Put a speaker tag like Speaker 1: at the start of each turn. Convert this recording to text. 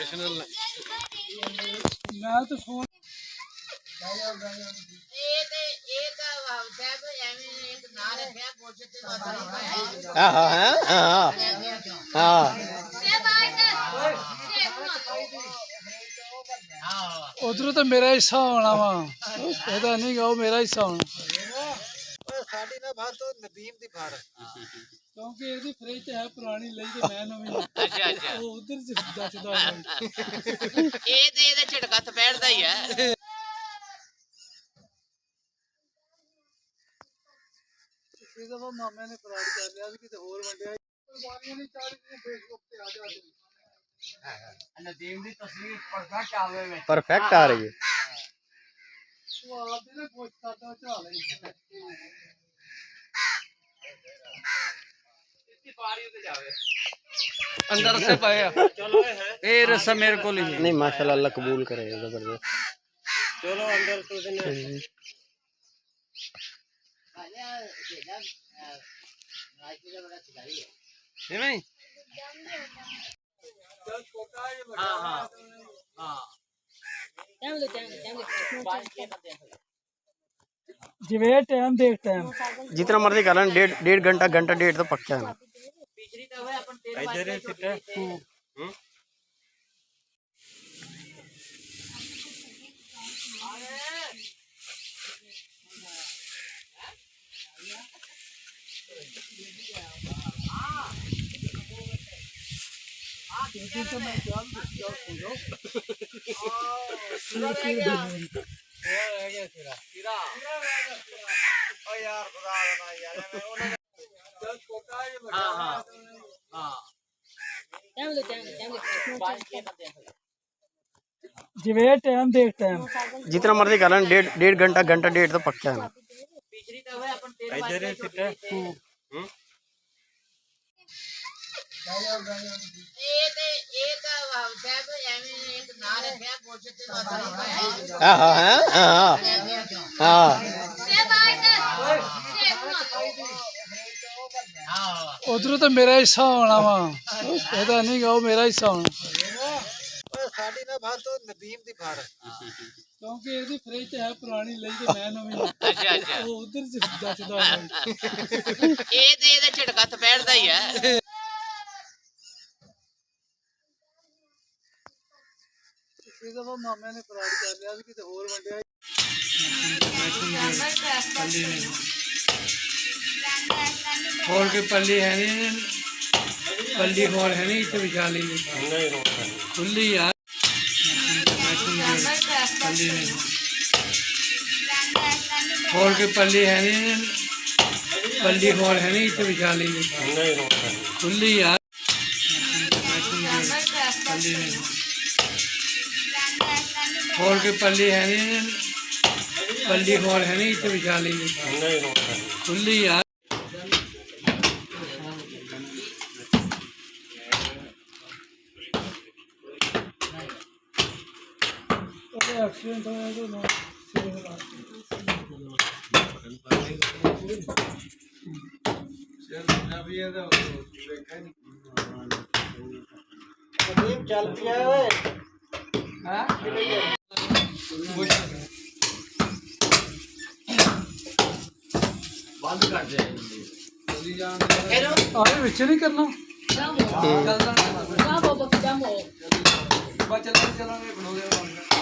Speaker 1: Professional
Speaker 2: मैं तो phone उधर तो मेरा हिस्सा होना वा नहीं गा मेरा हिस्सा होना
Speaker 1: साड़ी ना बाहर तो नदीम दी बाहर
Speaker 2: क्योंकि ਇਹਦੀ ਫ੍ਰਿਜ ਹੈ ਪੁਰਾਣੀ ਲਈ ਤੇ ਮੈਂ ਨਵੀਂ ਅੱਛਾ ਅੱਛਾ ਉਹ ਉਧਰ ਜੱਚਦਾ
Speaker 3: ਇਹ ਤੇ ਇਹਦਾ ਝਟਕਾ ਤੇ ਬੈਠਦਾ ਹੀ ਹੈ
Speaker 2: ਇਹਦਾ ਵਾ ਮਾਮੇ ਨੇ ਫਰਾਡ ਕਰ ਲਿਆ ਸੀ ਕਿਤੇ ਹੋਰ ਵੰਡਿਆ ਕੁਰਬਾਨੀਆਂ ਨਹੀਂ ਚਾੜੀ ਤੇ ਫੇਸਬੁੱਕ ਤੇ ਆ ਜਾ
Speaker 3: ਨਦੀਮ ਦੀ ਤਸਵੀਰ ਪਰਫੈਕਟ ਆਵੇ ਵਿੱਚ
Speaker 4: परफेक्ट आ रही है।
Speaker 2: ਉਹ ਆਪ ਦੇ ਨਾ ਕੁਝ ਕਰਦਾ ਝਾਲ ਲਈ
Speaker 5: अंदर से पाया ये रस्सा मेरे को लीजिए
Speaker 4: नहीं माशाल्लाह अल्लाह कबूल करे जबरदस्त।
Speaker 1: चलो अंदर तो
Speaker 5: नहीं
Speaker 3: हाँ हाँ हाँ
Speaker 2: ਜਿਵੇਂ ਟਾਈਮ ਦੇਖ ਟਾਈਮ
Speaker 4: जितना मर्जी कर लें डेढ़ घंटा डेढ़ तो पक्का है।
Speaker 3: पिछली तो है अपन तेल
Speaker 1: इधर ही सिट है यार खुदा यार
Speaker 3: हाँ हाँ हाँ
Speaker 2: ਜਿਵੇਂ ਟਾਈਮ ਦੇਖ ਟਾਈਮ
Speaker 4: जितना मर्जी कर लें डेढ़ घंटा डेढ़ तो पक्का है।
Speaker 3: पिछली तो है अपन तेल
Speaker 1: इधर ही सिट है
Speaker 3: ਇਹ ਤਾਂ ਸਾਹਿਬ ਐਵੇਂ ਇੱਕ ਨਾਂ ਰੱਖਿਆ ਕੋਸ਼ਿਸ਼ ਤੇ ਵਾਸਾ
Speaker 4: हाँ हाँ हाँ
Speaker 2: ਉਧਰ ਤਾਂ ਮੇਰਾ ਹਿੱਸਾ ਹੋਣਾ ਵਾ ਇਹਦਾ ਨਹੀਂ ਗਾ ਮੇਰਾ ਹਿੱਸਾ ਹੋਣਾ
Speaker 1: साड़ी ना बाहर तो नदीम दी बाहर
Speaker 2: ਕਿਉਂਕਿ ਇਹਦੀ ਫ੍ਰਿਜ ਹੈ ਪੁਰਾਣੀ ਲਈ ਤੇ ਮੈਂ ਨਵੀਂ
Speaker 3: ਅੱਛਾ ਅੱਛਾ
Speaker 2: ਉਹ ਉਧਰ ਜੱਚਦਾ
Speaker 3: ਇਹ ਤੇ ਇਹਦਾ ਝਟਕਾ ਤੇ ਬੈਠਦਾ ਹੀ ਹੈ
Speaker 2: ਇਹਦਾ ਵਾ ਮਾਮੇ ਨੇ ਫਰਾਡ ਕਰ ਲਿਆ ਸੀ ਕਿਤੇ ਹੋਰ ਵੰਡਿਆ
Speaker 5: खोल के पल्ली है नहीं पल्ली खोल है नहीं इतने बिछा लीजिए खुली यार पल्ली नहीं खोल के पल्ली है नहीं पल्ली खोल है नहीं इतने बिछा लीजिए खुली यार पल्ली नहीं खोल के पल्ली है नहीं पल्ली खोल है नहीं इतने बिछा लीजिए खुली यार
Speaker 2: एक्सीडेंट होया तो ना
Speaker 1: नदीम चल पिया है
Speaker 3: बंद कर दे
Speaker 2: आगे विच नहीं करना
Speaker 5: चलो चलो